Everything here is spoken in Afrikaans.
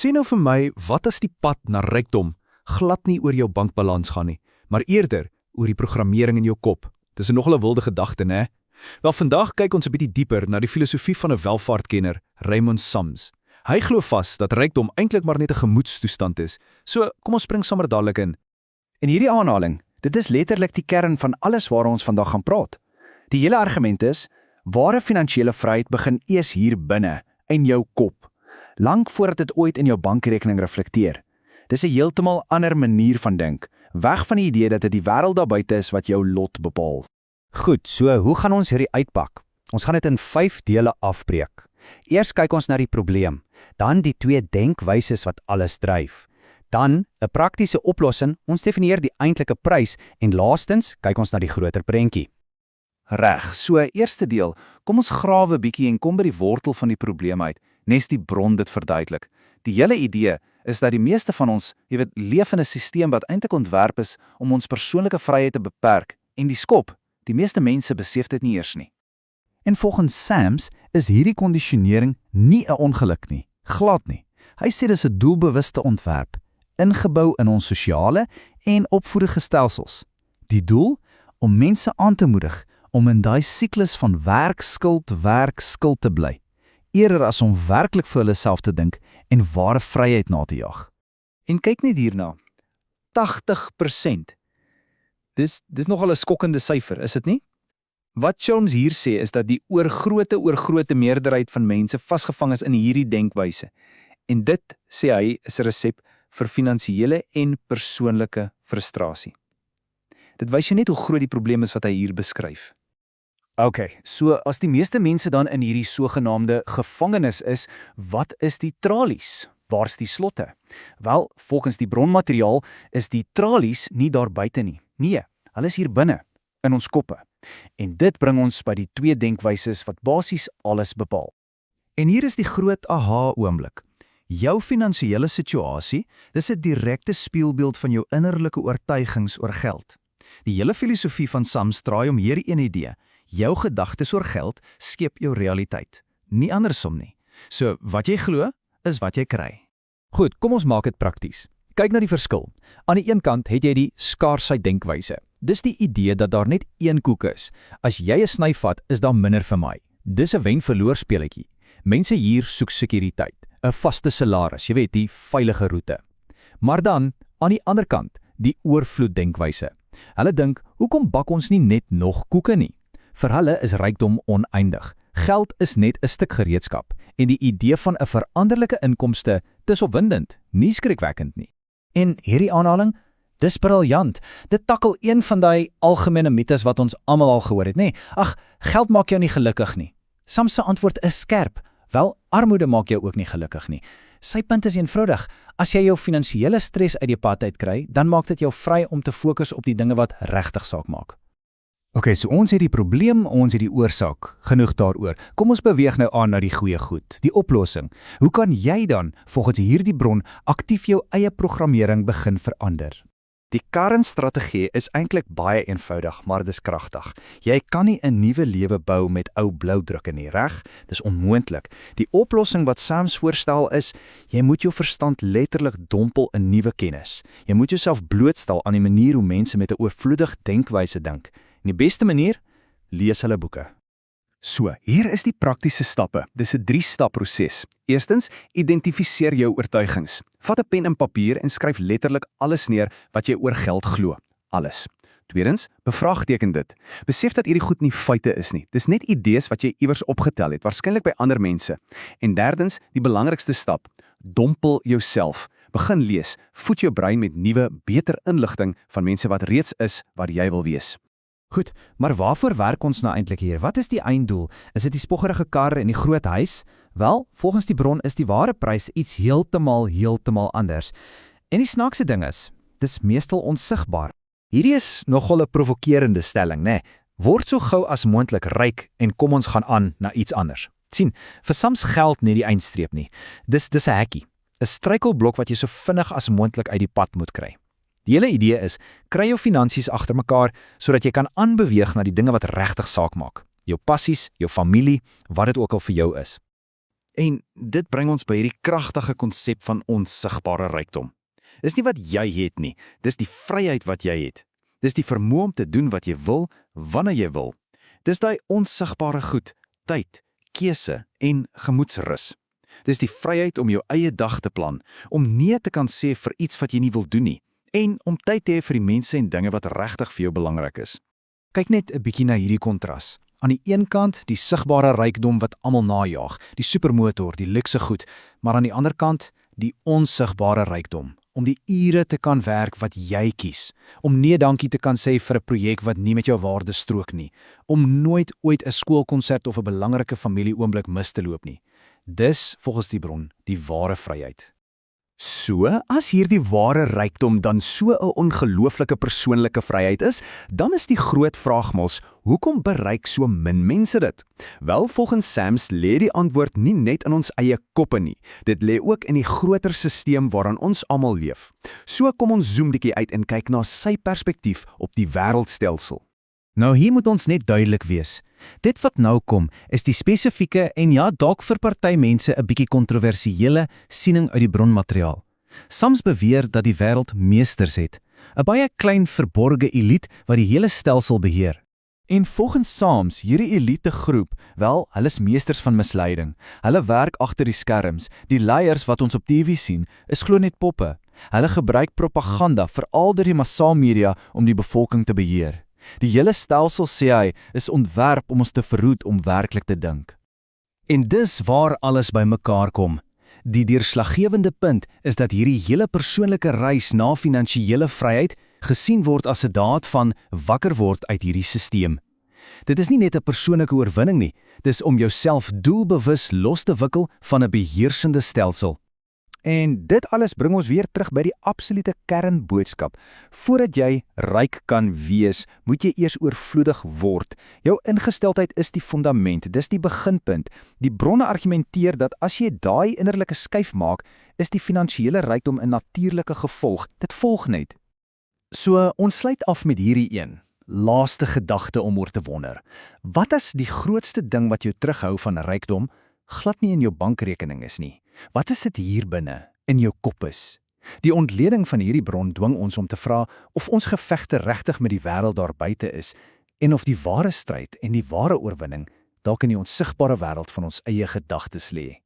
Sê nou vir my, wat as die pad na rykdom glad nie oor jou bankbalans gaan nie, maar eerder oor die programmering in jou kop? Dis nogal 'n wilde gedagte, né? Wel, vandag kyk ons 'n bietjie dieper na die filosofie van 'n welvaartkenner, Raymond Sams. Hy glo vas dat rykdom eintlik maar net 'n gemoedstoestand is. So, kom ons spring sommer dadelik in. In hierdie aanhaling, dit is letterlik die kern van alles waar ons vandag gaan praat. Die hele argument is, ware finansiële vryheid begin eers hier binne, in jou kop, lank voordat dit ooit in jou bankrekening reflekteer. Dis 'n heeltemal ander manier van dink, weg van die idee dat dit die wêreld daar buite is wat jou lot bepaal. Goed, so hoe gaan ons hierdie uitpak? Ons gaan dit in 5 dele afbreek. Eers kyk ons na die probleem, dan die 2 denkwyses wat alles dryf. Dan 'n praktiese oplossing, ons definieer die eintlike prys en laastens kyk ons na die groter prentjie. Reg, so eerste deel, kom ons grawe bietjie en kom by die wortel van die probleem uit, nes die bron dit verduidelik. Die hele idee is dat die meeste van ons, leef in 'n stelsel wat eintlik ontwerp is om ons persoonlike vryheid te beperk en die skop, die meeste mense besef dit nie eers nie. En volgens Sams is hierdie kondisionering nie 'n ongeluk nie, glad nie. Hy sê dis 'n doelbewuste ontwerp, ingebou in ons sosiale en opvoedende stelsels. Die doel? Om mense aan te moedig om in daai siklus van werk, skuld te bly, eerder as om werklik vir hulle self te dink en ware vryheid na te jag. En kyk net hierna, 80%. Dis nogal 'n skokkende syfer, is dit nie? Wat Sams hier sê is dat die oorgrote meerderheid van mense vasgevang is in hierdie denkwyse. En dit, sê hy, is 'n resep vir finansiële en persoonlike frustrasie. Dit wys jou net hoe groot die probleem is wat hy hier beskryf. Okay, so as die meeste mense dan in hierdie sogenaamde gevangenis is, wat is die tralies? Waar's die slotte? Wel, volgens die bronmateriaal is die tralies nie daar buite nie. Nee, hulle is hier binne, in ons koppe. En dit bring ons by die 2 denkwyses wat basies alles bepaal. En hier is die groot aha-oomblik. Jou finansiële situasie, dis 'n direkte spieelbeeld van jou innerlike oortuigings oor geld. Die hele filosofie van Sams draai om hierdie een idee. Jou gedagtes oor geld skep jou realiteit, nie andersom nie. So, wat jy glo, is wat jy kry. Goed, kom ons maak dit prakties. Kyk na die verskil. Aan die een kant het jy die skaarsheid denkwyse. Dis die idee dat daar net een koek is. As jy 'n sny vat, is daar minder vir my. Dis 'n wen-verloor speletjie. Mense hier soek sekuriteit, 'n vaste salaris, jy weet, die veilige roete. Maar dan, aan die ander kant, die oorvloed denkwyse. Hulle dink, hoekom bak ons nie net nog koeke nie? Vir hulle is rykdom oneindig. Geld is net 'n stuk gereedskap en die idee van 'n veranderlike inkomste, dis opwindend, nie skrikwekkend nie. En hierdie aanhaling, dis briljant. Dit takkel een van daai algemene mites wat ons almal al gehoor het, nê? Ag, geld maak jou nie gelukkig nie. Sams se antwoord is skerp. Wel, armoede maak jou ook nie gelukkig nie. Sy punt is eenvoudig. As jy jou finansiële stres uit die pad uitkry, dan maak dit jou vry om te fokus op die dinge wat regtig saak maak. Okay, so ons het die probleem, ons het die oorsaak. Genoeg daaroor. Kom ons beweeg nou aan na die goeie goed, die oplossing. Hoe kan jy dan, volgens hierdie bron, aktief jou eie programmering begin verander? Die kernstrategie is eintlik baie eenvoudig, maar dis kragtig. Jy kan nie 'n nuwe lewe bou met ou bloudrukke nie, reg? Dis onmoontlik. Die oplossing wat Sams voorstel is, jy moet jou verstand letterlik dompel in nuwe kennis. Jy moet jouself blootstel aan die manier hoe mense met 'n oorvloedig denkwyse dink. En die beste manier? Lees hulle boeke. So, hier is die praktiese stappe. Dis 'n 3-stap proses. Eerstens, identifiseer jou oortuigings. Vat 'n pen en papier en skryf letterlik alles neer wat jy oor geld glo. Alles. Tweedens, bevraagteken dit. Besef dat hierdie goed nie feite is nie. Dis net idees wat jy iewers opgetel het, waarskynlik by ander mense. En derdens, die belangrikste stap, dompel jouself. Begin lees. Voed jou brein met nuwe, beter inligting van mense wat reeds is waar jy wil wees. Goed, maar waarvoor werk ons nou eintlik hier? Wat is die einddoel? Is dit die spoggerige kar en die groot huis? Wel, volgens die bron is die ware prys iets heeltemal anders. En die snaakse ding is, dis meestal onsigbaar. Hierdie is nogal 'n provokerende stelling, né? Word so gou as moontlik ryk en kom ons gaan aan na iets anders. Sien, vir Sams geld nie die eindstreep nie. Dis 'n hekkie, 'n struikelblok wat jy so vinnig as moontlik uit die pad moet kry. Die hele idee is, kry jou finansies agter mekaar sodat jy kan aanbeweeg na die dinge wat regtig saak maak. Jou passies, jou familie, wat dit ook al vir jou is. En dit bring ons by hierdie kragtige konsep van onsigbare rykdom. Dis nie wat jy het nie, dis die vryheid wat jy het. Dis die vermoë om te doen wat jy wil, wanneer jy wil. Dis daai onsigbare goed, tyd, keuse en gemoedsrus. Dis die vryheid om jou eie dag te plan, om nee te kan sê vir iets wat jy nie wil doen nie, en om tyd te hê vir die mense en dinge wat regtig vir jou belangrik is. Kyk net 'n bietjie na hierdie kontras. Aan die een kant die sigbare rykdom wat almal najag, die supermotor, die luukse goed, maar aan die ander kant die onsigbare rykdom, om die ure te kan werk wat jy kies, om nee dankie te kan sê vir 'n projek wat nie met jou waardes strook nie, om nooit ooit 'n skoolkonsert of 'n belangrike familieoomblik mis te loop nie. Dis, volgens die bron, die ware vryheid. So, as hierdie ware rykdom dan so 'n ongelooflike persoonlike vryheid is, dan is die groot vraag mos, hoekom bereik so min mense dit? Wel, volgens Sams lê die antwoord nie net in ons eie koppe nie. Dit lê ook in die groter stelsel waaraan ons almal leef. So kom ons zoom bietjie uit en kyk na sy perspektief op die wêreldstelsel. Nou hier moet ons net duidelik wees. Dit wat nou kom, is die spesifieke en ja, dalk vir party mense 'n bietjie kontroversiële siening uit die bronmateriaal. Sams beweer dat die wêreld meesters het, 'n baie klein verborge elite wat die hele stelsel beheer. En volgens Sams, hierdie elite groep, wel, hulle is meesters van misleiding. Hulle werk agter die skerms. Die leiers wat ons op TV sien, is glo net poppe. Hulle gebruik propaganda, veral deur die massamedia, om die bevolking te beheer. Die hele stelsel, sê hy, is ontwerp om ons te verhoed om werklik te dink. En dis waar alles bymekaar kom. Die deurslaggewende punt is dat hierdie hele persoonlike reis na finansiële vryheid gesien word as 'n daad van wakker word uit hierdie stelsel. Dit is nie net 'n persoonlike oorwinning nie, dis om jouself doelbewus los te wikkel van 'n beheersende stelsel. En dit alles bring ons weer terug by die absolute kernboodskap. Voordat jy ryk kan wees, moet jy eers oorvloedig word. Jou ingesteldheid is die fundament, dis die beginpunt. Die bronne argumenteer dat as jy daai innerlike skuif maak, is die finansiële rykdom 'n natuurlike gevolg. Dit volg net. So, ons sluit af met hierdie een. Laaste gedagte om oor te wonder. Wat as die grootste ding wat jou terughou van rykdom glad nie in jou bankrekening is nie? Wat is dit hier binne, in jou kop is? Die ontleding van hierdie bron dwing ons om te vra of ons gevegte regtig met die wêreld daar buite is en of die ware stryd en die ware oorwinning dalk in die onsigbare wêreld van ons eie gedagtes lê.